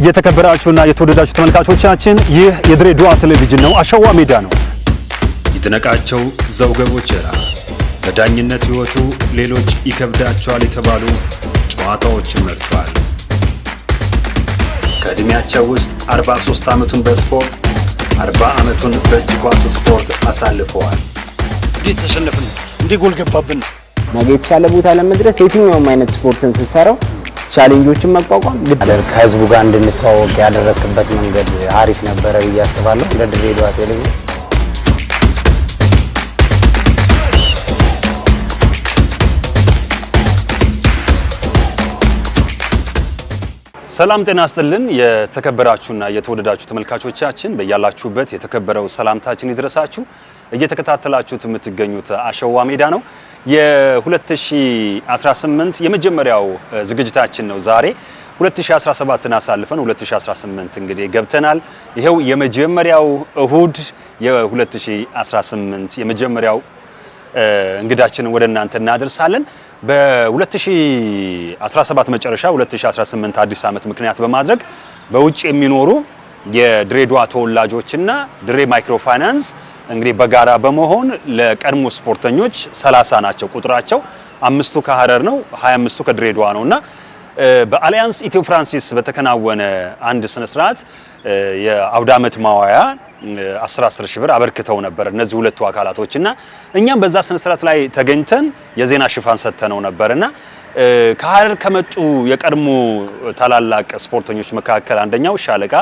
የተከበራችሁና የተወደዳችሁ ተመልካቾቻችን ይህ የድሬዳዋ ቴሌቪዥን ነው። አሸዋ ሜዳ ነው። ይድነቃቸው ዘውገ ቦቸራ በዳኝነት ህይወቱ ሌሎች ይከብዳቸዋል የተባሉ ጨዋታዎችን መርጧል። ከእድሜያቸው ውስጥ 43 ዓመቱን በስፖርት 40 ዓመቱን በእጅ ኳስ ስፖርት አሳልፈዋል። እንዴት ተሸነፍን? እንዴት ጎል ገባብን? ነገ የተሻለ ቦታ ለመድረስ የትኛውም አይነት ስፖርትን ስንሰራው ቻሌንጆችን መቋቋም ከህዝቡ ጋር እንድንተዋወቅ ያደረክበት መንገድ አሪፍ ነበረ ብዬ አስባለሁ። እንደ ድሬዳዋ ቴሌቪዥን ሰላም ጤና ይስጥልን። የተከበራችሁና የተወደዳችሁ ተመልካቾቻችን በእያላችሁበት የተከበረው ሰላምታችን ይድረሳችሁ። እየተከታተላችሁት የምትገኙት አሸዋ ሜዳ ነው። የ2018 የመጀመሪያው ዝግጅታችን ነው። ዛሬ 2017ን አሳልፈን 2018 እንግዲህ ገብተናል። ይሄው የመጀመሪያው እሁድ የ2018 የመጀመሪያው እንግዳችንን ወደ እናንተ እናደርሳለን። በ2017 መጨረሻ 2018 አዲስ ዓመት ምክንያት በማድረግ በውጭ የሚኖሩ የድሬዳዋ ተወላጆችና ድሬ ማይክሮ ፋይናንስ እንግዲህ በጋራ በመሆን ለቀድሞ ስፖርተኞች 30 ናቸው ቁጥራቸው። 5ቱ ከሐረር ነው፣ 25ቱ ከድሬዳዋ ነውና በአሊያንስ ኢትዮ ፍራንሲስ በተከናወነ አንድ ስነ ስርዓት የአውደ ዓመት ማዋያ 10 ሺህ ብር አበርክተው ነበር እነዚህ ሁለቱ አካላቶችና እኛም በዛ ስነ ስርዓት ላይ ተገኝተን የዜና ሽፋን ሰጥተነው ነበርና ከሐረር ከመጡ የቀድሞ ታላላቅ ስፖርተኞች መካከል አንደኛው ሻለቃ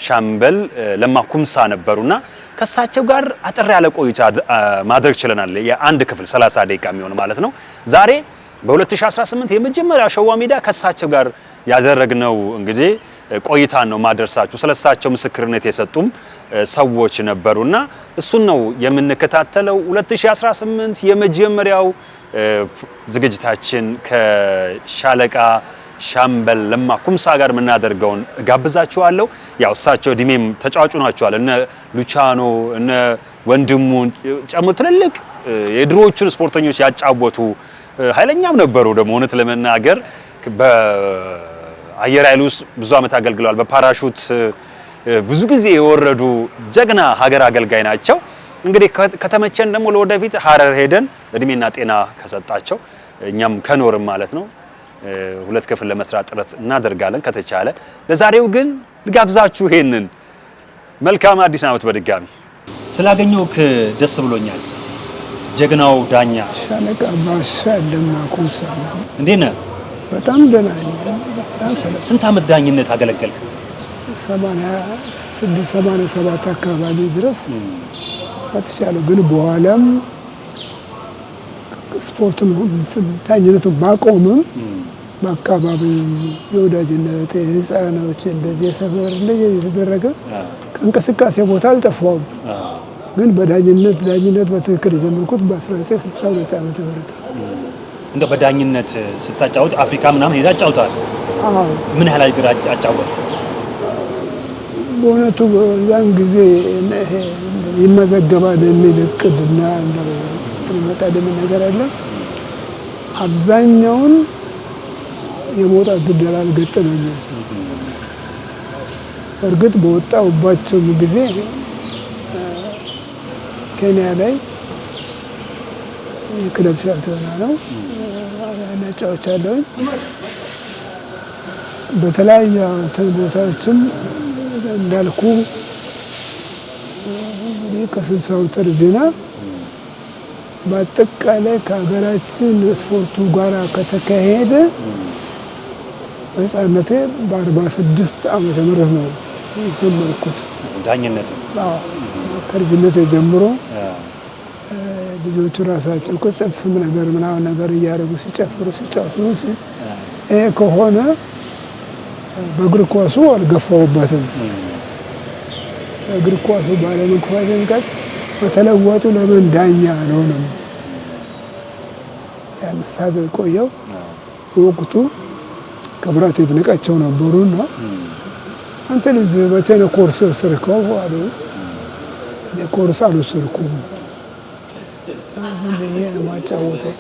ሻምበል ለማ ኩምሳ ነበሩና ከሳቸው ጋር አጥር ያለ ቆይታ ማድረግ ችለናል። የአንድ ክፍል 30 ደቂቃ የሚሆን ማለት ነው። ዛሬ በ2018 የመጀመሪያ አሸዋ ሜዳ ከሳቸው ጋር ያደረግነው እንግዲህ ቆይታን ነው ማደርሳችሁ። ስለሳቸው ምስክርነት የሰጡም ሰዎች ነበሩና እሱን ነው የምንከታተለው። 2018 የመጀመሪያው ዝግጅታችን ከሻለቃ ሻምበል ለማ ኩምሳ ጋር የምናደርገውን ጋብዛችኋለሁ። ያው እሳቸው እድሜም ተጫዋቹ ናቸዋል። እነ ሉቻኖ እነ ወንድሙ ጨምሮ ትልልቅ የድሮዎቹን ስፖርተኞች ያጫወቱ ኃይለኛም ነበሩ። ደግሞ እውነት ለመናገር በአየር ኃይል ውስጥ ብዙ ዓመት አገልግለዋል። በፓራሹት ብዙ ጊዜ የወረዱ ጀግና ሀገር አገልጋይ ናቸው። እንግዲህ ከተመቸን ደግሞ ለወደፊት ሐረር ሄደን እድሜና ጤና ከሰጣቸው እኛም ከኖርም ማለት ነው 2 ክፍል ለመስራት ጥረት እናደርጋለን ከተቻለ። ለዛሬው ግን ልጋብዛችሁ ይሄንን መልካም አዲስ ዓመት በድጋሚ ስላገኘሁህ ደስ ብሎኛል። ጀግናው ዳኛ ሻለቃ ባሻ ለማ ኩምሳ እንዴት ነህ? በጣም ደህና ነኝ። ስንት ዓመት ዳኝነት አገለገልክ? 87 አካባቢ ድረስ አጥቻለሁ። ግን በኋላም ስፖርቱን ዳኝነቱን ማቆምም በአካባቢ የወዳጅነት የህፃኖች እንደዚህ ሰፈር እንደዚህ የተደረገ ከእንቅስቃሴ ቦታ አልጠፋውም። ግን በዳኝነት በትክክል የጀመርኩት በ1962 ዓመተ ምህረት ነው። እንደ በዳኝነት ስታጫወት አፍሪካ ምናምን ሄዳ አጫውታል። ምን ያህል አገር አጫወት? በእውነቱ ያን ጊዜ ይመዘገባል የሚል እቅድና እንደው መጣ ነገር አለ። አብዛኛውን የመውጣት ዕድል አልገጠመኝም። እርግጥ በወጣሁባቸው ጊዜ ኬንያ ላይ የክለብ ሻምፒዮና ነው እናጫወቻለሁ። በተለያዩ ቦታዎችም እንዳልኩ ከ60 ወር ዜና በአጠቃላይ ከሀገራችን ስፖርቱ ጋር ከተካሄደ በሕፃንነቴ በ46 ዓመተ ምህረት ነው የጀመርኩት ዳኝነት። ከልጅነቴ ጀምሮ ልጆቹ ራሳቸው ቅጽል ስም ነገር ምናምን ነገር እያደረጉ ሲጨፍሩ ሲጫወቱ ይሄ ከሆነ በእግር ኳሱ አልገፋሁበትም። በእግር ኳሱ ባለመግፋቴ ምክንያት በተለወጡ ለምን ዳኛ አልሆንም? ያን ሳደር ቆየው። በወቅቱ ክብራት ይድነቃቸው ነበሩና አንተ ልጅ መቼ ነው ኮርስ ወሰድከው አሉ። እኔ ኮርስ አልወሰድኩም፣ ዝም ብዬ ነው የማጫወተው።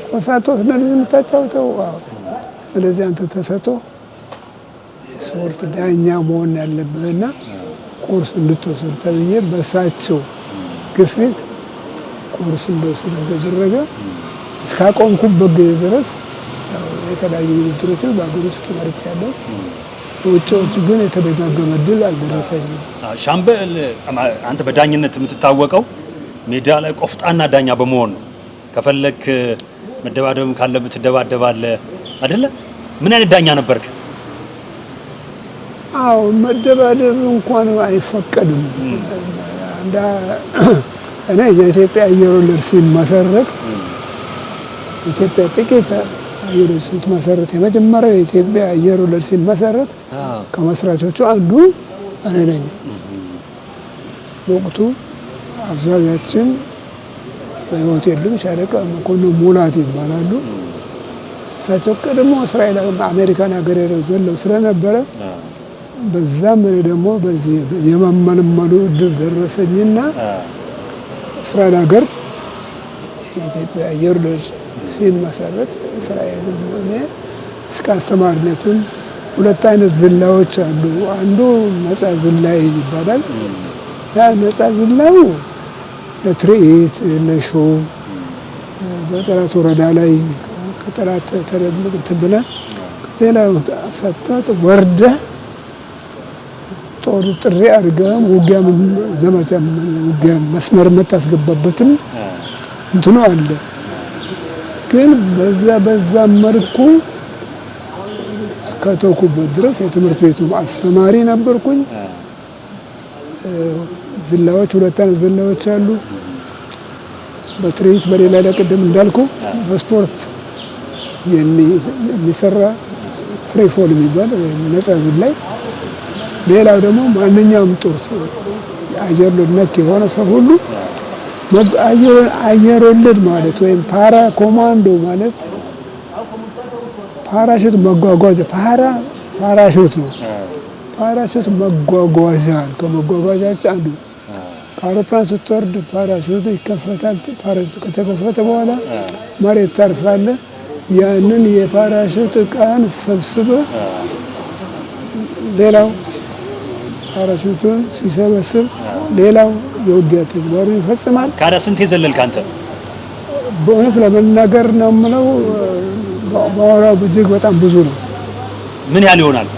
ኮርስ አትወስደህ ነው የምታጫውተው? ስለዚህ አንተ ተሰጥቶ ስፖርት ዳኛ መሆን ያለብህና ኮርስ እንድትወስድ ተብዬ በሳቸው ግፊት ኮርስ እንደወስድ ተደረገ። እስካቆምኩበት ጊዜ ድረስ የተለያዩ ውድድሮችን በአገር ውስጥ ተመርጫለሁ። በውጭዎች ግን የተደጋገመ ድል አልደረሰኝም። ሻምበል አንተ በዳኝነት የምትታወቀው ሜዳ ላይ ቆፍጣና ዳኛ በመሆን ነው። ከፈለክ መደባደብም ካለብህ ትደባደባለህ አይደለ? ምን አይነት ዳኛ ነበርክ? አዎ መደባደብ እንኳን አይፈቀድም። እኔ የኢትዮጵያ አየር ወለድ ሲመሰረት ኢትዮጵያ ጥቂት አየር ወለድ ስትመሰረት የመጀመሪያው የኢትዮጵያ አየር ወለድ ሲመሰረት ከመስራቾቹ አንዱ እኔ ነኝ። በወቅቱ አዛዣችን በህይወት የሉም፣ ሻለቃ መኮንን ሙላት ይባላሉ። እሳቸው ቀድሞ እስራኤል አሜሪካን ሀገር ዘለው ስለነበረ በዛም እኔ ደግሞ በዚህ የመመልመሉ እድል ደረሰኝና እስራኤል ሀገር የኢትዮጵያ አየር ወለድ ሲመሰረት እስራኤል እኔ እስከ አስተማሪነቱን ሁለት አይነት ዝላዎች አሉ። አንዱ ነፃ ዝላይ ይባላል። ያ ነፃ ዝላው ለትርኢት ለሾው በጠላት ወረዳ ላይ ከጠላት ተደምቅት ብለህ ሌላው ሰጥተህ ወርደህ ጦር ጥሪ አድርገህ ውጊያ ዘመቻ ውጊያ መስመር የምታስገባበትም እንትኑ አለ። ግን በዛ መልኩ እስከተውኩበት ድረስ የትምህርት ቤቱ አስተማሪ ነበርኩኝ። ዝላዎች ሁለት አይነት ዝላዎች አሉ። በትርኢት በሌላ ላይ ቅድም እንዳልኩ በስፖርት የሚሰራ ፍሪ ፎል የሚባል ነፃ ዝላይ፣ ሌላው ደግሞ ማንኛውም ጦር አየር ወለድ ነክ የሆነ ሰው ሁሉ አየር ወለድ ማለት ወይም ፓራ ኮማንዶ ማለት ፓራሹት መጓጓዣ ፓራሹት ነው። ፓራሹት መጓጓዣ ከመጓጓዣዎች አንዱ። ከአውሮፕላን ስትወርድ ፓራሹት ይከፈታል። ፓራሹት ከተከፈተ በኋላ መሬት ታርፋለህ። ያንን የፓራሹት ዕቃን ሰብስበህ ሌላው ፓራሹቱን ሲሰበስብ ሌላው የውጊያ ተግባሩን ይፈጽማል። ካዳ ስንት የዘለልክ አንተ? በእውነት ለመናገር ነው የምለው በአውራው እጅግ በጣም ብዙ ነው። ምን ያህል ይሆናል?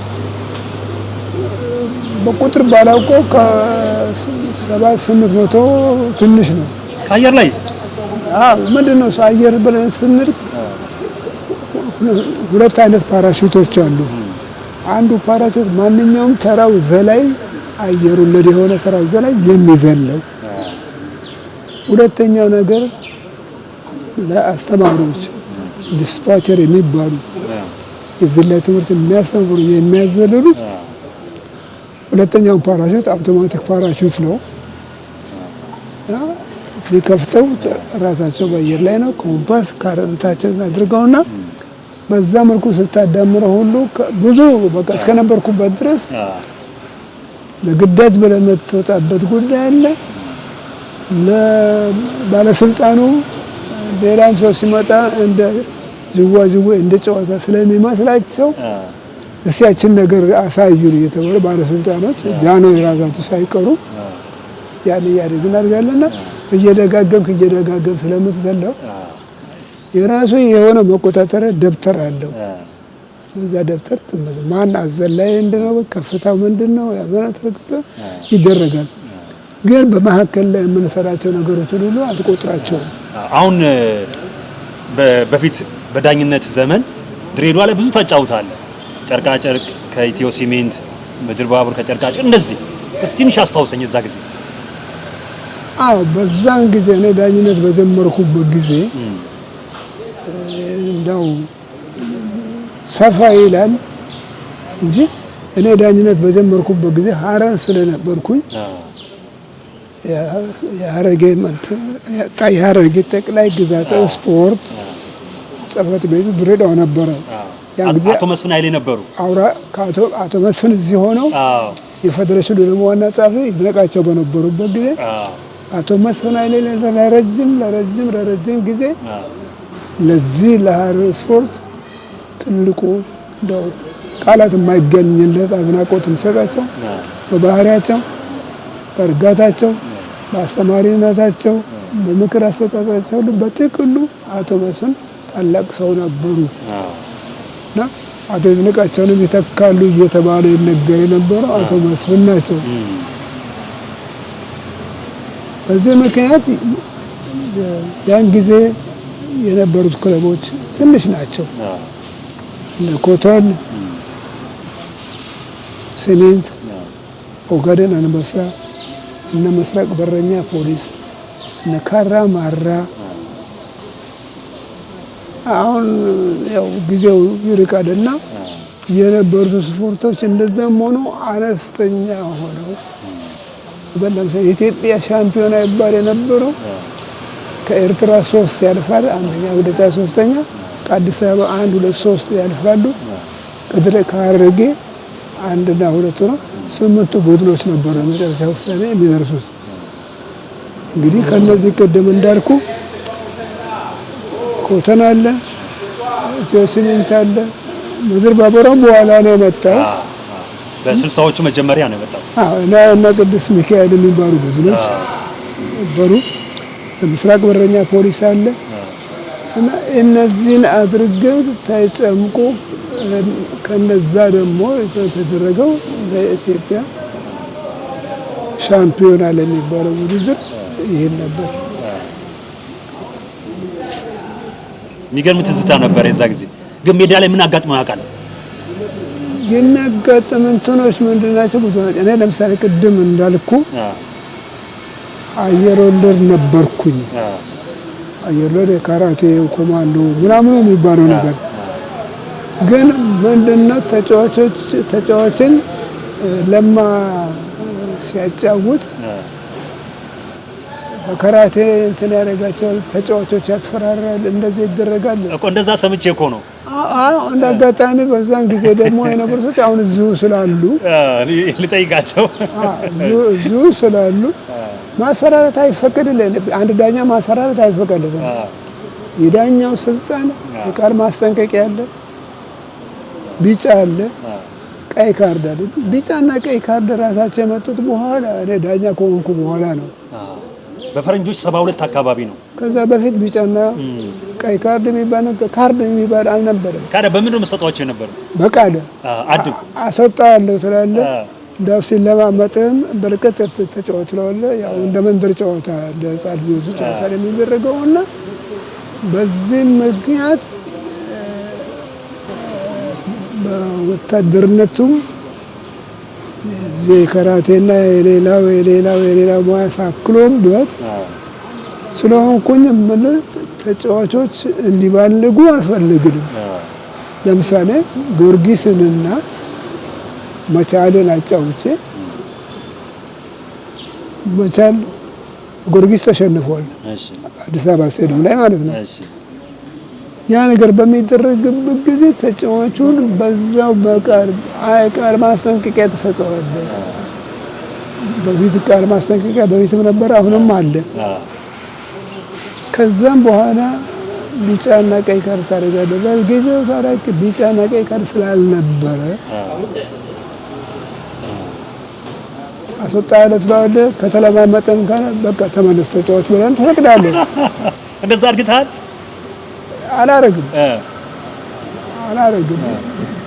በቁጥር ባላውቀው ከ700-800 ትንሽ ነው። ከአየር ላይ ምንድነው እሱ አየር ብለን ስንል ሁለት አይነት ፓራሹቶች አሉ። አንዱ ፓራሹት ማንኛውም ተራው ዘላይ አየር ወለድ የሆነ ተራው ዘላይ የሚዘለው። ሁለተኛው ነገር ለአስተማሪዎች ዲስፓቸር የሚባሉ የዝላይ ትምህርት የሚያስተምሩ የሚያዘልሉት ሁለተኛው ፓራሹት አውቶማቲክ ፓራሹት ነው። ሊከፍተው ራሳቸው በአየር ላይ ነው። ኮምፓስ ካረንታቸውን አድርገውና በዛ መልኩ ስታዳምረው ሁሉ ብዙ በቃ እስከነበርኩበት ድረስ ለግዳጅ ብለህ የምትወጣበት ጉዳይ አለ። ለባለስልጣኑ ሌላም ሰው ሲመጣ እንደ ዥዋዥዌ እንደ ጨዋታ ስለሚመስላቸው እስቲ ያችን ነገር አሳዩን እየተባለ ባለስልጣኖች ጃንሆይ ራሳቸው ሳይቀሩ ያን ያደርግና አድርጋለና እየደጋገም ስለምትዘለው የራሱ የሆነ መቆጣጠሪያ ደብተር አለው። በዛ ደብተር ማን አዘላይ እንደሆነ ከፍታው ምንድነው ያበረተክቶ ይደረጋል። ግን በመሀከል ላይ የምንሰራቸው ነገሮች ሁሉ አትቆጥራቸውም። አሁን በፊት በዳኝነት ዘመን ድሬዳዋ ላይ ብዙ ታጫውታለህ። ጨርቃ ጨርቅ ከኢትዮ ሲሜንት፣ ምድር ባቡር ከጨርቃ ጨርቅ እንደዚህ እስቲ ትንሽ አስታውሰኝ እዛ ጊዜ። በዛን ጊዜ እኔ ዳኝነት በጀመርኩበት ጊዜ እንዳው ሰፋ ይላል እንጂ እኔ ዳኝነት በጀመርኩበት ጊዜ ሀረር ስለነበርኩኝ የሀረርጌ ጠቅላይ ግዛት ስፖርት ጽሕፈት ቤቱ ድሬዳዋ ነበረ። አቶ መስፍን ኃይሌ ነበሩ። አቶ መስፍን እዚህ ሆነው የፌዴሬሽኑ ደግሞ ዋና ጸሐፊ ይድነቃቸው በነበሩበት ጊዜ አቶ መስፍን ኃይሌ ለረጅም ጊዜ ለዚህ ለሀረር ስፖርት ትልቁ እንደው ቃላት የማይገኝለት አድናቆት የምሰጣቸው በባህሪያቸው፣ በእርጋታቸው፣ በአስተማሪነታቸው፣ በምክር አሰጣጣቸው በጥቅሉ አቶ መስፍን ታላቅ ሰው ነበሩ እና አቶ ይድነቃቸውንም ይተካሉ እየተባለ ይነገር የነበረው አቶ መስፍን ናቸው። በዚህ ምክንያት ያን ጊዜ የነበሩት ክለቦች ትንሽ ናቸው። እነ ኮቶን፣ ሲሚንት፣ ኦጋዴን አንበሳ፣ እነ ምስራቅ በረኛ ፖሊስ፣ እነ ካራ ማራ። አሁን ያው ጊዜው ይርቃልና የነበሩት ስፖርቶች እንደዛም ሆኖ አነስተኛ ሆነው ለምሳሌ የኢትዮጵያ ሻምፒዮና ይባል የነበረው ከኤርትራ 3 ያልፋል፣ አንደኛ፣ ሁለተኛ፣ ሶስተኛ። ከአዲስ አበባ 1 2 3 ያልፋሉ። ከሐረርጌ 1 እና 2 ነው። 8 ቡድኖች ነበሩ መጨረሻ ፍጻሜ የሚደርሱት። እንግዲህ ከነዚህ ቀደም እንዳልኩ ኮተን አለ፣ ሲሚንት አለ። ምድር ባቡራም በኋላ ነው የመጣው። በ60ዎቹ መጀመሪያ ነው የመጣው። እና ቅዱስ ሚካኤል የሚባሉ ቡድኖች ነበሩ። ምስራቅ በረኛ ፖሊስ አለ እና እነዚህን አድርገው ተጨምቆ ከነዛ ደግሞ የተደረገው ለኢትዮጵያ ሻምፒዮና ለሚባለው ውድድር ይሄን ነበር። የሚገርም ትዝታ ነበር የዛ ጊዜ። ግን ሜዳ ላይ ምን አጋጥሞ ያውቃል? የሚያጋጥም እንትኖች ምንድን ናቸው? ብዙ ናቸው። እኔ ለምሳሌ ቅድም እንዳልኩ አየር ወለድ ነበርኩኝ። አየር ወለድ የካራቴ ኮማንዶ ምናምን የሚባለው ነገር ግን ምንድነው ተጫዋቾችን ለማ ሲያጫውት በካራቴ እንትን ያደርጋቸዋል፣ ተጫዋቾች ያስፈራራል፣ እንደዚህ ይደረጋል እኮ። እንደዛ ሰምቼ እኮ ነው። እንደ አጋጣሚ በዛን ጊዜ ደግሞ የነበሩ ሰዎች አሁን እዚሁ ስላሉ ልጠይቃቸው እዚሁ ስላሉ ማስፈራራት አይፈቀድልንም። አንድ ዳኛ ማስፈራራት አይፈቀድልንም። የዳኛው ስልጣን የቃል ማስጠንቀቂያ አለ፣ ቢጫ አለ፣ ቀይ ካርድ አለ። ቢጫና ቀይ ካርድ ራሳቸው የመጡት በኋላ እኔ ዳኛ ከሆንኩ በኋላ ነው። በፈረንጆች 72 አካባቢ ነው። ከዛ በፊት ቢጫና ቀይ ካርድ የሚባል አልነበረም። ካዳ በምን ነው መሰጣቸው የነበረው? በቃለ አድም አሰጣለሁ ትላለህ። እንዳው ሲለማመጥም በልቀት ተጫወት ትላለህ። ያው እንደ መንደር ጨዋታ እንደ ሕፃን ልጆች ጨዋታ የሚደረገውና በዚህ ምክንያት በወታደርነቱም የካራቴና የሌላው ሙያ ሳክሎበት ስለሆንኩኝ ተጫዋቾች እንዲባልጉ አልፈልግም። ለምሳሌ ጊዮርጊስንና መቻልን አጫውቼ መቻል ጊዮርጊስ ተሸንፏል፣ አዲስ አበባ ስቴዲየም ላይ ማለት ነው። ያ ነገር በሚደረግበት ጊዜ ተጫዋቹን በዛው በቃል ማስጠንቀቂያ ተሰጠዋል። በፊት ቃል ማስጠንቀቂያ በፊትም ነበር፣ አሁንም አለ። ከዛም በኋላ ቢጫና ቀይ ካርድ ታደርጋለህ። በጊዜው ታዲያ ቢጫና ቀይ ካርድ ስላልነበረ አስወጣለሁ ትላለህ። ከተለማመጠም ካለ በቃ ተመለስ ተጫዋች ብለን ትፈቅዳለህ። እንደዛ አድርገሃል? አላረግም።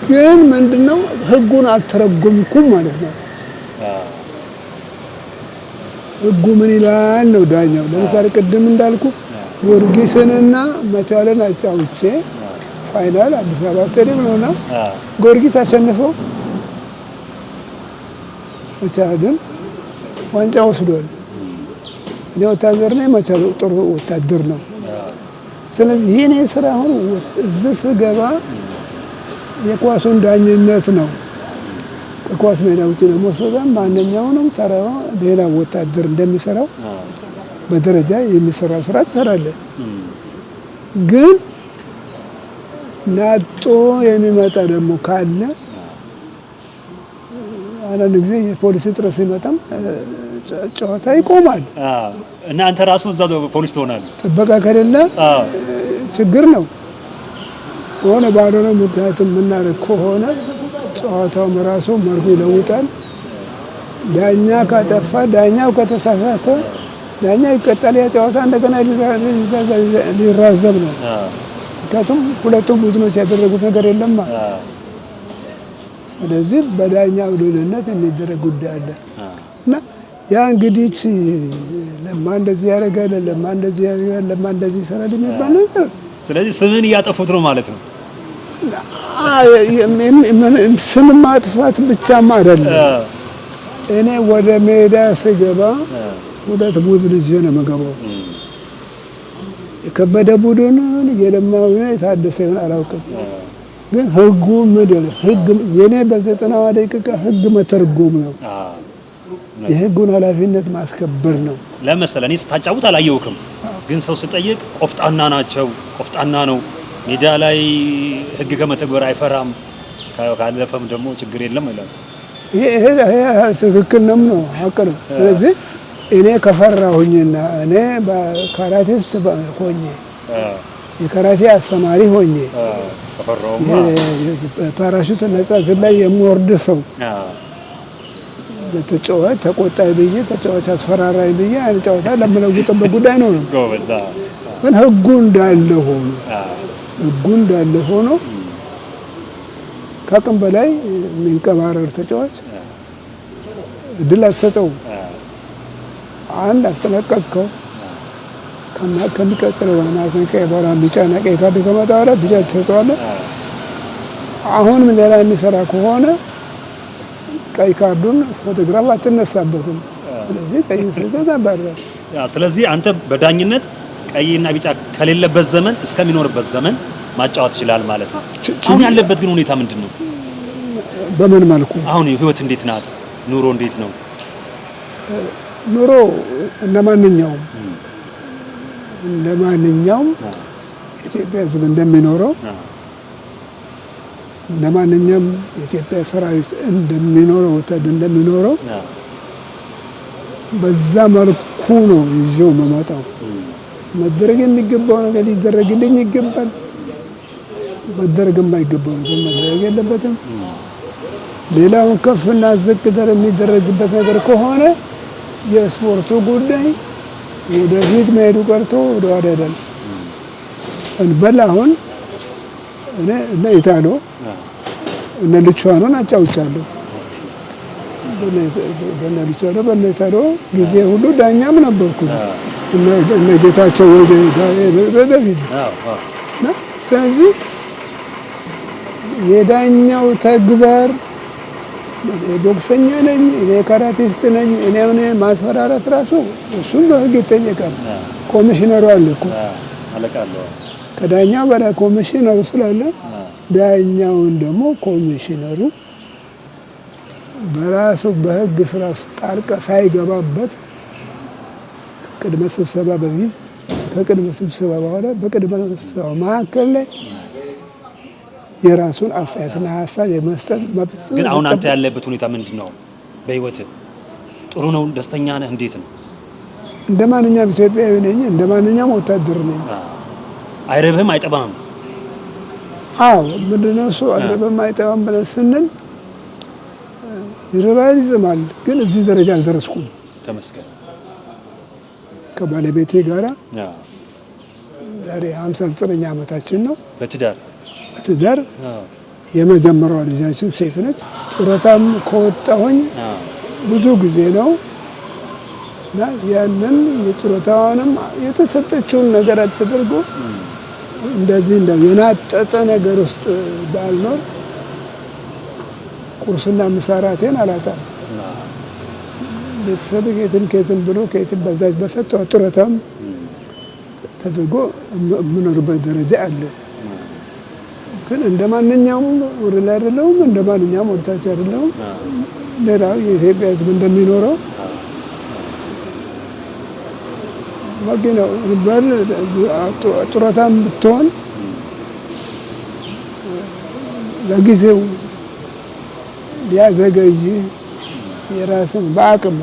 ግን ምንድነው ህጉን አልተረጎምኩም ማለት ነው። ህጉ ምን ይላል ነው ዳኛው። ለምሳሌ ቅድም እንዳልኩ ጊዮርጊስንና መቻልን አጫውቼ ፋይናል አዲስ አበባ ስቴዲየም ነውና ጊዮርጊስ አሸንፈው መቻልን ዋንጫ ወስዷል። እኔ ወታደር ነኝ፣ መቻል ጥሩ ወታደር ነው። ስለዚህ የኔ ስራ አሁን እዚህ ስገባ የኳሱን ዳኝነት ነው። ከኳስ ሜዳ ውጪ ደግሞ ስገባ ማንኛውንም ተራው ሌላ ወታደር እንደሚሰራው በደረጃ የሚሰራው ስራ ትሰራለህ። ግን ናጦ የሚመጣ ደግሞ ካለ አንዳንድ ጊዜ የፖሊስ ጥረት ሲመጣም ጨዋታ ይቆማል እና አንተ ራሱ እዛው ፖሊስ ትሆናለህ። ጥበቃ ከሌለ ችግር ነው። ሆነ ባልሆነ ምክንያት የምናደርግ ከሆነ ጨዋታው ራሱ መልኩ ይለውጣል። ዳኛ ካጠፋ ዳኛው ከተሳሳተ ዳኛ ይቀጣል። ያ ጨዋታ እንደገና ሊራዘም ነው። ምክንያቱም ሁለቱም ቡድኖች ያደረጉት ነገር የለም። ስለዚህ በዳኛው ልዩነት የሚደረግ ጉዳይ አለ እና ያ እንግዲህ ለማ እንደዚህ ያደርጋል፣ ለማ እንደዚህ ያደርጋል፣ ለማ እንደዚህ ይሰራል የሚባል ነገር ስለዚህ ስምን እያጠፉት ነው ማለት ነው። ስም ማጥፋት ብቻም አይደለም። እኔ ወደ ሜዳ ስገባ ሁለት ቡድን ይዤ ነው የምገባው። የከበደ ቡድን የለማው ነው የታደሰ ይሆን አላውቅም፣ ግን ህጉ ምንድን ነው? ህግ የኔ በ90 ደቂቃ ህግ መተርጎም ነው። የህጉን ኃላፊነት ማስከበር ነው። ለምሳሌ እኔ ስታጫውት አላየውክም፣ ግን ሰው ስጠይቅ ቆፍጣና ናቸው፣ ቆፍጣና ነው፣ ሜዳ ላይ ህግ ከመተግበር አይፈራም፣ ካለፈም ደግሞ ችግር የለም ይላል። ይሄ ትክክል ነው፣ ሀቅ ነው። ስለዚህ እኔ ከፈራሁኝና እኔ በካራቴስት ሆኜ የካራቴ አስተማሪ ሆኜ ፓራሹት ነፃ ዝላይ የምወርድ ሰው ለተጫዋች ተቆጣይ ብዬ ተጫዋች አስፈራራኝ ብዬ አይነት ጨዋታ ለምለውጥበት ጉዳይ ነው። ግን ህጉ እንዳለ ሆኖ ከአቅም በላይ የሚንቀባረር ተጫዋች እድል አትሰጠውም። አንድ አስጠነቀቅከው ከሚቀጥለው ማስጠንቀቂያ በኋላ ቢጫና ቀይ ካርድ ከመጣ በኋላ ቢጫ ትሰጠዋለህ። አሁንም ሌላ የሚሰራ ከሆነ ቀይ ካርዱን ፎቶግራፍ አትነሳበትም። ስለዚህ ቀይ ሰጠህ ታባርራለህ። ስለዚህ አንተ በዳኝነት ቀይና ቢጫ ከሌለበት ዘመን እስከሚኖርበት ዘመን ማጫወት ይችላል ማለት ነው። አሁን ያለበት ግን ሁኔታ ምንድን ነው? በምን መልኩ አሁን ህይወት እንዴት ናት? ኑሮ እንዴት ነው? ኑሮ እንደማንኛውም የኢትዮጵያ ህዝብ እንደሚኖረው እንደማንኛውም የኢትዮጵያ ሰራዊት እንደሚኖረው በዛ መልኩ ነው ይዤው መመጣው። መደረግ የሚገባው ነገር ሊደረግልኝ ይገባል። መደረግ የማይገባው ነገር መደረግ የለበትም። ሌላውን ከፍና ዝቅ የሚደረግበት ነገር ከሆነ የስፖርቱ ጉዳይ ወደፊት መሄዱ ቀርቶ ወደ ኋላ ሄዳል። እንበል አሁን እነ ኢታሎ እነ ልቻኖን አጫውቻለሁ። በእነ ልቻኖ በእነ ኢታሎ ጊዜ ሁሉ ዳኛም ነበርኩ። እነ ጌታቸው ወልደ በፊት ስለዚህ የዳኛው ተግባር እኔ ቦክሰኛ ነኝ፣ እኔ ካራቴስት ነኝ፣ እኔ ማስፈራራት ራሱ እሱም በህግ ይጠየቃል። ኮሚሽነሩ አለ እኮ አለቃለሁ። ከዳኛው በላይ ኮሚሽነሩ ስላለ ዳኛውን ደግሞ ኮሚሽነሩ በራሱ በህግ ስራ ጣልቃ ሳይገባበት ቅድመ ስብሰባ በፊት ከቅድመ ስብሰባ በኋላ በቅድመ ስብሰባ መካከል ላይ የራሱን አስተያየትና ሀሳብ የመስጠት መብት። ግን አሁን አንተ ያለበት ሁኔታ ምንድን ነው? በህይወት ጥሩ ነው? ደስተኛ ነህ? እንዴት ነው? እንደማንኛውም ኢትዮጵያዊ ነኝ፣ እንደማንኛውም ወታደር ነኝ። አይረብህም? አይጠባህም? አዎ። ምንድነው እሱ አይረብህም አይጠባም ብለን ስንል ይርባል ይዝማል፣ ግን እዚህ ደረጃ አልደረስኩም። ተመስገን። ከባለቤቴ ጋራ ዛሬ 59ኛ ዓመታችን ነው። በትዳር የመጀመሪያዋ ልጃችን ሴት ነች። ጡረታም ከወጣሁኝ ብዙ ጊዜ ነው እና ያንን የጡረታዋንም የተሰጠችውን ነገር አትደርጎ እንደዚህ የናጠጠ ነገር ውስጥ ባልኖር ቁርስና ምሳራቴን አላጣም። ቤተሰብ ከየትም ብሎ ከየትም በዛች በሰጠው ጡረታም ተደርጎ የምኖርበት ደረጃ አለ። ግን እንደማንኛውም ወደ ላይ አይደለሁም፣ እንደማንኛውም ወደ ታች አይደለሁም። ሌላው የኢትዮጵያ ሕዝብ እንደሚኖረው ጡረታም ብትሆን ለጊዜው ሊያዘገይ የራስን በአቅም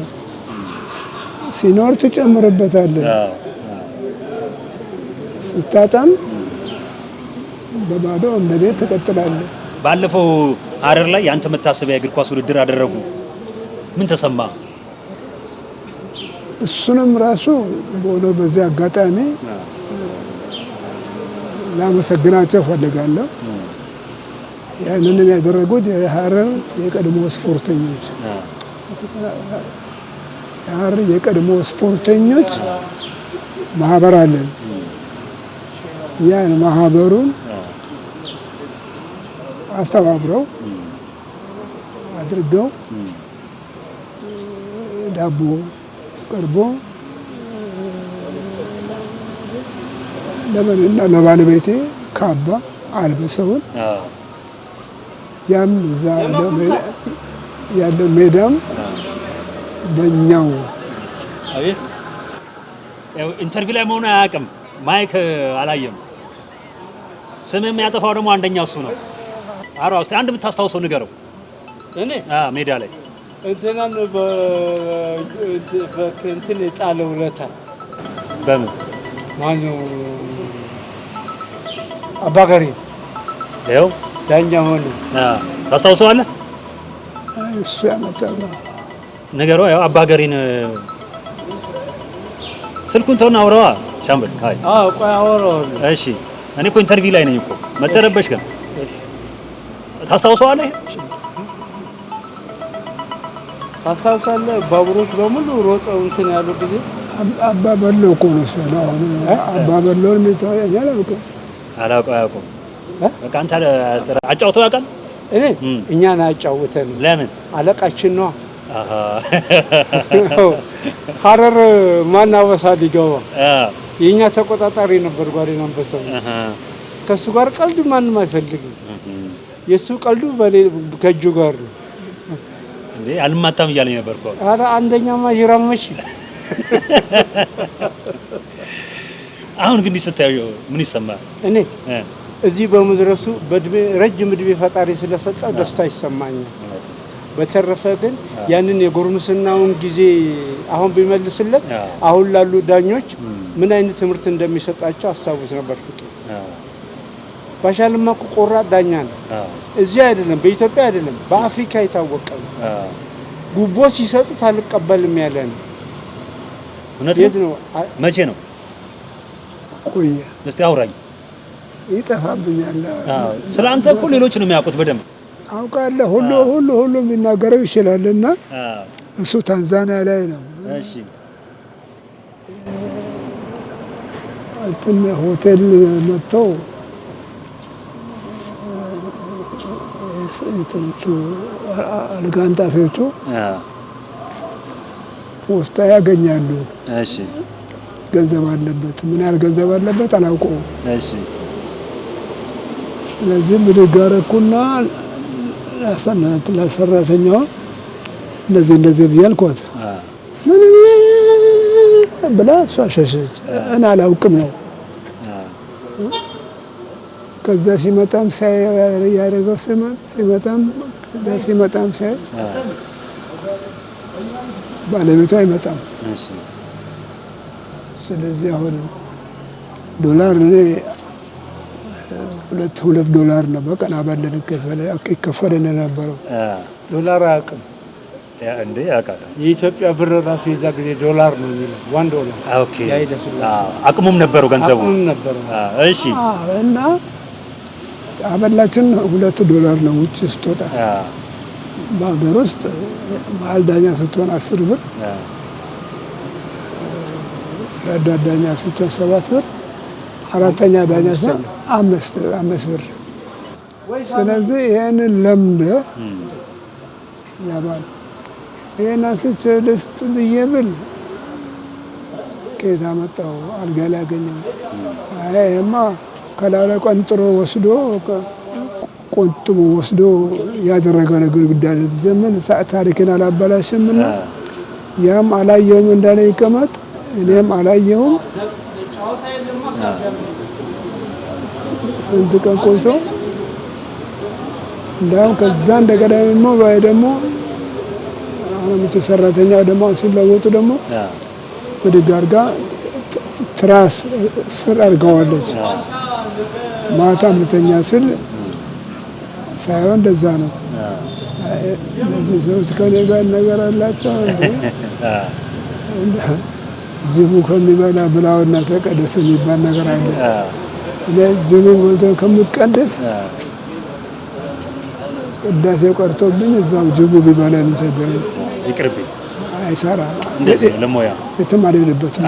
ሲኖር ትጨምርበታለህ። ስታጣም በባዶ እንደ ቤት ትቀጥላለህ። ባለፈው ሀረር ላይ ያንተ መታሰቢያ እግር ኳስ ውድድር አደረጉ። ምን ተሰማ? እሱንም ራሱ በዚህ አጋጣሚ ላመሰግናቸው ፈልጋለሁ። ያንንም ያደረጉት የሀረር የቀድሞ ስፖርተኞች የሀረር የቀድሞ ስፖርተኞች ማህበር አለን። ያን ማህበሩን አስተባብረው አድርገው ዳቦ ቀርቦ ለባለቤቴ ካባ አልበሰውን ያም እዛ ያለው ሜዳም በእኛው አቤት ኢንተርቪው ላይ መሆኑ አያውቅም። ማይክ አላየም። ስምህ የሚያጠፋው ደግሞ አንደኛው እሱ ነው። አራ እስቲ አንድ የምታስታውሰው ንገረው። እኔ ሜዳ ላይ እንትናን በእንትን የጣለው ውለታ በምን ማነው? አባገሪ ይኸው ዳኛ ሆነ። ታስታውሰዋለህ? እሱ ያመጣው ነው። ንገረው። ያው አባገሪን ስልኩን ተውና አውራዋ ሻምበል። አይ ቆይ አወራዋለሁ። እሺ እኔ እኮ ኢንተርቪው ላይ ነኝ እኮ መተረበሽ ግን ታስታውሰዋለህ? ታስታውሳለህ? ባቡሮች በሙሉ ሮጠው እንትን ያሉ ጊዜ አባ በሎ እኮ ነው እሱ ነው። አሁን አባ በሎን እኔ አላውቅም። በቃ አንተ አጫውተው ያውቃል? እኔ እኛን አያጫውተን። ለምን? አለቃችን ነው። ሀረር ማን አበሳ ሊገባ የእኛ ተቆጣጣሪ ነበር። ጓዴን አንበሳው ከእሱ ጋር ቀልድ ማንም አይፈልግም። የእሱ ቀልዱ ከእጁ ጋር ነው። እንዴ አልማታም እያለኝ ነበር እኮ። ኧረ አንደኛማ ይራመሽ። አሁን ግን ስታየው ምን ይሰማል? እኔ እዚህ በመድረሱ ረጅም ዕድሜ ፈጣሪ ስለሰጠው ደስታ ይሰማኛል። በተረፈ ግን ያንን የጎርምስናውን ጊዜ አሁን ቢመልስለት አሁን ላሉ ዳኞች ምን አይነት ትምህርት እንደሚሰጣቸው አስታውስ ነበር። ፍቅር ባሻልማ እኮ ቆራጥ ዳኛ ነው። እዚህ አይደለም፣ በኢትዮጵያ አይደለም፣ በአፍሪካ የታወቀ ነው። ጉቦ ሲሰጡት አልቀበልም ያለ ነው። እውነት ነው። መቼ ነው? ቆየ። እስቲ አውራኝ። ይጠፋብኛል። ስለአንተ እኮ ሌሎች ነው የሚያውቁት በደንብ አውቃለሁ። ሁሉ የሚናገረው ይችላልና እሱ ታንዛኒያ ላይ ነው። እሺ እንትን ሆቴል መጥተው እንትኖቹ አልጋ አንጣፊዎቹ ፖስታ ያገኛሉ። እሺ ገንዘብ አለበት። ምን ያህል ገንዘብ አለበት አላውቀውም። እሺ ስለዚህ ብድግ አደረኩና ለሰራተኛዋ እንደዚህ ብዬ አልኳት ብላ እሷ ሸሸች። እኔ አላውቅም ነው። ከዛ ሲመጣም ያደረገው ሲመጣም ሳይ ባለቤቷ አይመጣም። ስለዚህ አሁን ዶላር እኔ $2 ነው በቀን አበልን ይከፈለን የነበረው። ዶላር አያውቅም እንዴ? ያውቃል። የኢትዮጵያ ብር ራሱ የዛ ጊዜ ዶላር ነው የሚለው $1። ኦኬ። አቅሙም ነበረው ገንዘቡ ነበረው። እሺ። እና አበላችን $2 ነው ውጭ ስትወጣ። በሀገር ውስጥ መሀል ዳኛ ስትሆን 10 ብር፣ ረዳት ዳኛ ስትሆን 7 ብር፣ አራተኛ ዳኛ ስትሆን 5 ብር። ስለዚህ ይሄንን ለምደህ ለባል ይሄን አንስቼ ልስጥ ብዬ ብል ከየት አመጣው? አልጋ ላይ አገኘሁት። ይሄማ ከላዩ ላይ ቆንጥሮ ወስዶ ቆንጥቦ ወስዶ ያደረገ ነገር ጉዳይ ዘመን ታሪክን አላበላሽምና ያም አላየውም እንዳለ ይቀመጥ፣ እኔም አላየውም። ስንት ቀን ቆይቶ እንዳውም ከዛ እንደገና ደግሞ አለምቹ ሰራተኛ ደግሞ ሲለወጡ ደግሞ ብድግ አድርጋ ትራስ ስር አድርገዋለች። ማታም ልተኛ ስል ሳይሆን እንደዛ ነው። እነዚህ ሰዎች ከኔ ጋር ነገር አላቸው እንዴ? ጅቡ ከሚበላ ብላውና ተቀደስ የሚባል ነገር አለ። እኔ ጅቡ በልተን ከምትቀደስ ቅዳሴ ቀርቶብኝ እዛው ጅቡ ቢበላ የሚቸግረኝ ይቅርብኝ፣ አይሰራም። እንደዚህ ነው ለሞያ የትም አልሄድበትም።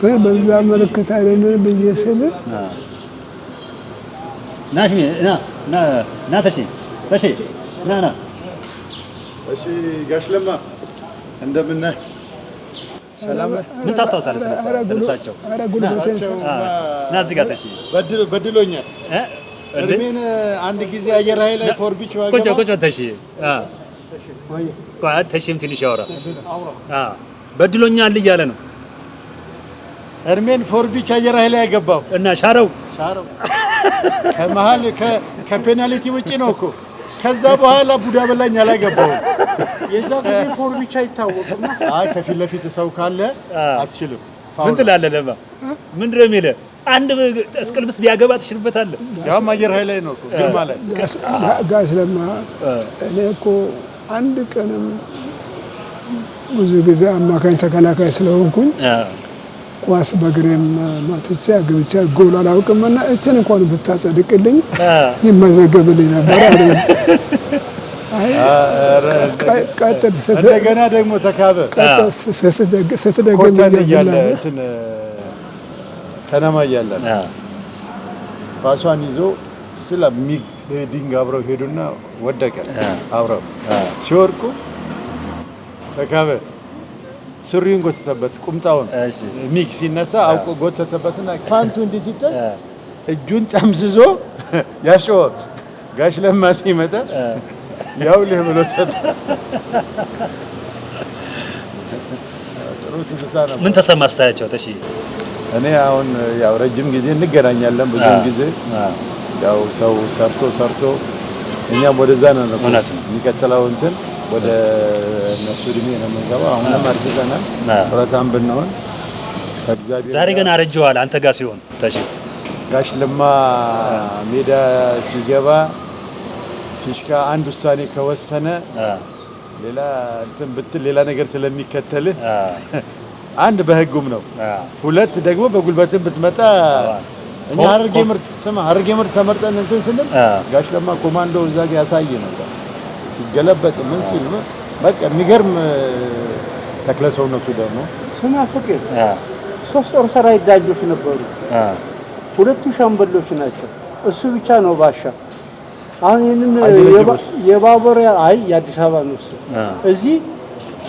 ግን በዛ ምልክት አይደለም ብዬ ስል ናሽሚ ና ተሺ ና እሺ ጋሽ ለማ እንደምን ነህ? ሰላም ምን ታስታውሳለህ ስለሳቸው? ኧረ ጉልበቴን ና እዚህ ጋር ተሺ በድሎኛል። እድሜን አንድ ጊዜ አየር ኃይል ላይ ፎርቢች ዋጋ ቆጮ ተሺ ተሺም ትንሽ ያወራ በድሎኛል እያለ ነው። እድሜን ፎርቢች አየር ኃይል ላይ ያገባው እና ሻረው ከመሀል ከፔናልቲ ውጪ ነው እኮ። ከዛ በኋላ ቡዳ በላኝ አላገባው። የዛ ጊዜ ፎርቢቻ አይታወቅም። አይ ከፊት ለፊት ሰው ካለ አትችልም። ምን ትላለህ ለማ? ምንድነው የሚለው? አንድ እስቅልብስ ቢያገባ ትሽርበታለህ። ያው አየር ኃይል ላይ ነው እኮ ግን ማለት ጋሽ ለማ እኔ እኮ አንድ ቀንም ብዙ ጊዜ አማካኝ ተከላካይ ስለሆንኩኝ ኳስ በግሬም ማትቻ ግብቻ ጎል አላውቅምና እችን እንኳን ብታጸድቅልኝ ይመዘገብልኝ ነበር አለ። አይ ቀጥል እንደገና ደግሞ ተካበ ስትደግም እያለ እንትን ከነማ እያለ ኳሷን ይዞ ስለሚሄዲንግ አብረው ሄዱና ወደቀ። አብረው ሲወርቁ ተካበ ሱሪውን ጎተተበት፣ ቁምጣውን ሚግ ሲነሳ አውቆ ጎተተበትና ፓንቱ እንዴት ይተል እጁን ጠምዝዞ ያሸወ ጋሽ ለማ ሲመጣ ያው ለብሎ ሰጠ። ጥሩ ትዝታ ነው። ምን ተሰማ ስታያቸው? ተሺ እኔ አሁን ያው ረጅም ጊዜ እንገናኛለን። ብዙ ጊዜ ያው ሰው ሰርቶ እኛም ወደዛ ነው የሚቀጥለው እንትን ወደ እነሱ እድሜ ነው የምንገባው። አሁንም አርጅተናል ጡረታም ብንሆን ዛሬ ገና አረጀዋል። አንተ ጋር ሲሆን ተሺ ጋሽ ለማ ሜዳ ሲገባ ፊሽካ አንድ ውሳኔ ከወሰነ ሌላ እንትን ብትል ሌላ ነገር ስለሚከተልህ አንድ በህጉም ነው፣ ሁለት ደግሞ በጉልበትም ብትመጣ እኛ ሀረርጌ ምርት ተመርጠን እንትን ስንል ጋሽ ለማ ኮማንዶ እዛ ጋር ያሳይ ነበር ሲገለበጥ ምን ሲል በቃ የሚገርም ተክለ ሰውነቱ ደግሞ ስማ ፍቅር 3 ጦር ሰራዊት ዳጆች ነበሩ። ሁለቱ ሻምበሎች ናቸው። እሱ ብቻ ነው ባሻ። አሁን ይሄንን የባቡር የአዲስ አበባ ነው እሱ። እዚህ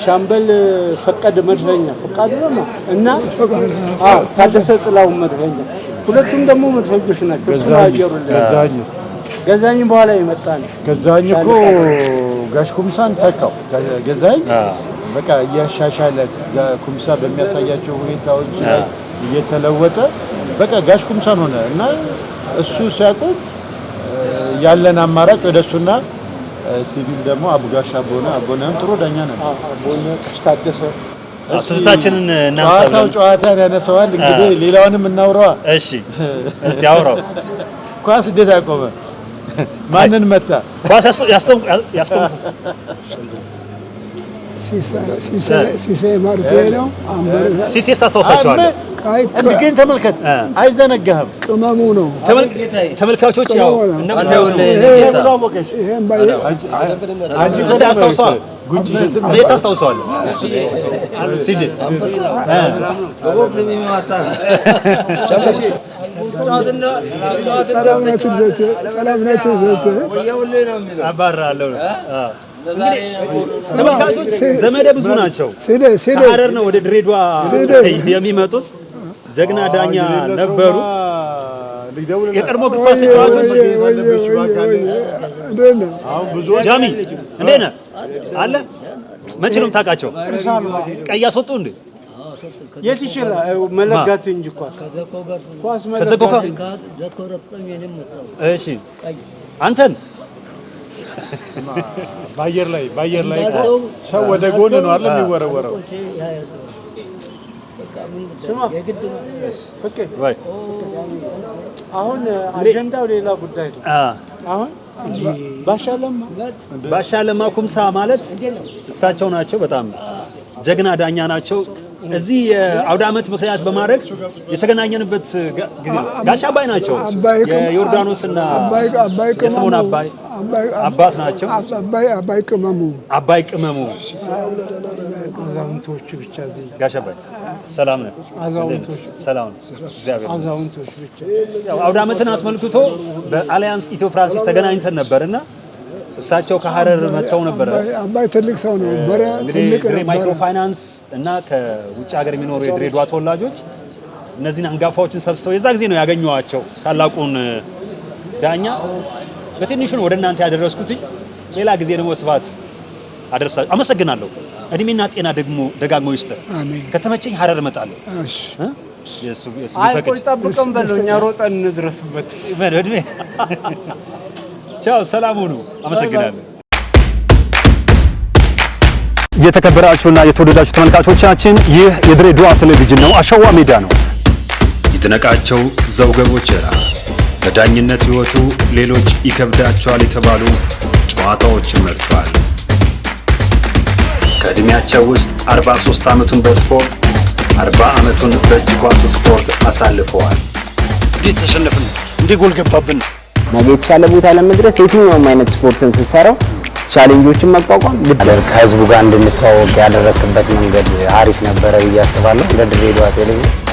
ሻምበል ፈቀደ መድፈኛ ፈቃዱ ነው እና ታደሰ ጥላው መድፈኛ፣ ሁለቱም ደግሞ መድፈኞች ናቸው። እሱ አየሩ ገዛኝ በኋላ የመጣ ነው። ገዛኝ እኮ ጋሽ ኩምሳን ተካው። ገዛኝ በቃ እያሻሻለ ኩምሳ በሚያሳያቸው ሁኔታዎች እየተለወጠ በቃ ጋሽ ኩምሳን ሆነ እና እሱ ሲያቆም ያለን አማራጭ ወደሱና ሲቪል ደግሞ አቡጋሽ አቦነም ጥሩ ዳኛ ነበር። አቦነ ታደሰ ትዝታችንን እናንሳለን። ጨዋታን ያነሳዋል። እንግዲህ ሌላውንም እናውራዋ። እሺ እስቲ አውራው። ኳስ እንዴት አቆመ? ማንን መታ? ኳስ ያስቆም ሲሳይ ማርቴ ነው። ሲሴስ ታስታውሳቸዋለህ? ግን ተመልከት፣ አይዘነጋህም። ቅመሙ ነው። ተመልካቾች ያው ታስታውሰዋለህ? ሲድ አባራለሁ። ተመልካቾች ዘመደ ብዙ ናቸው። ከሀረር ነው ወደ ድሬዳዋ የሚመጡት። ጀግና ዳኛ ነበሩ። የቀድሞ እግር ኳስ ተጫዋቾች ጃሚ እንዴት ነህ አለ። መቼ ነው የምታውቃቸው? ቀይ አስወጡ እንዴ? የት ይችላል መለጋት እንጂ ኳስ ከዘጎካ። እሺ አንተን በአየር ላይ ሰው ወደ ጎን ነው አይደል የሚወረወረው? ስማ ፍቅር አሁን አጀንዳው ሌላ ጉዳይ ነው። አሁን ባሻ ለማ ኩምሳ ማለት እሳቸው ናቸው። በጣም ጀግና ዳኛ ናቸው። እዚህ የአውደ ዓመት ምክንያት በማድረግ የተገናኘንበት ጊዜ ጋሽ አባይ ናቸው። የዮርዳኖስና የስምዖን አባይ አባት ናቸው። አባይ ቅመሙ አዛውንቶች ብቻ እዚህ ጋሽ አባይ ሰላም ነው። አዛውንቶች ሰላም ነው። እግዚአብሔር አዛውንቶች ብቻ አውደ ዓመትን አስመልክቶ በአሊያንስ ኢትዮ ፍራንሲስ ተገናኝተን ነበርና እሳቸው ከሐረር መጥተው ነበር። አባይ ትልቅ ሰው ነው። እንግዲህ ድሬ ማይክሮ ፋይናንስ እና ከውጭ ሀገር የሚኖሩ የድሬዳዋ ተወላጆች እነዚህን አንጋፋዎችን ሰብስበው የዛ ጊዜ ነው ያገኘዋቸው። ታላቁን ዳኛ በትንሹ ነው ወደ እናንተ ያደረስኩት። ሌላ ጊዜ ደግሞ ስፋት አደርሳለሁ። አመሰግናለሁ። እድሜና ጤና ደግሞ ደጋግሞ ይስጥ። አሜን። ከተመቸኝ ሐረር እመጣለሁ። እሺ የሱ አይ ቢፈቅድ ቆይ ጠብቀን በለው፣ እኛ ሮጠን እንድረስበት። እድሜ ቻው፣ ሰላም ሁኑ። አመሰግናለሁ። የተከበራችሁና የተወደዳችሁ ተመልካቾቻችን ይህ የድሬዳዋ ቴሌቪዥን ነው። አሸዋ ሜዳ ነው። ይድነቃቸው ዘውገ ቦቸራ በዳኝነት ሕይወቱ ሌሎች ይከብዳቸዋል የተባሉ ጨዋታዎችን መርቷል። ከዕድሜያቸው ውስጥ 43 ዓመቱን በስፖርት 40 ዓመቱን በእጅ ኳስ ስፖርት አሳልፈዋል። እንዴት ተሸነፍን? እንዴት ጎል ገባብን? ነገ የተሻለ ቦታ ለመድረስ የትኛውም አይነት ስፖርትን ስትሰራው ቻሌንጆችን መቋቋም ከህዝቡ ጋር እንድንተዋወቅ ያደረክበት መንገድ አሪፍ ነበረ ብዬ አስባለሁ። ለድሬዳዋ ቴሌቪዥን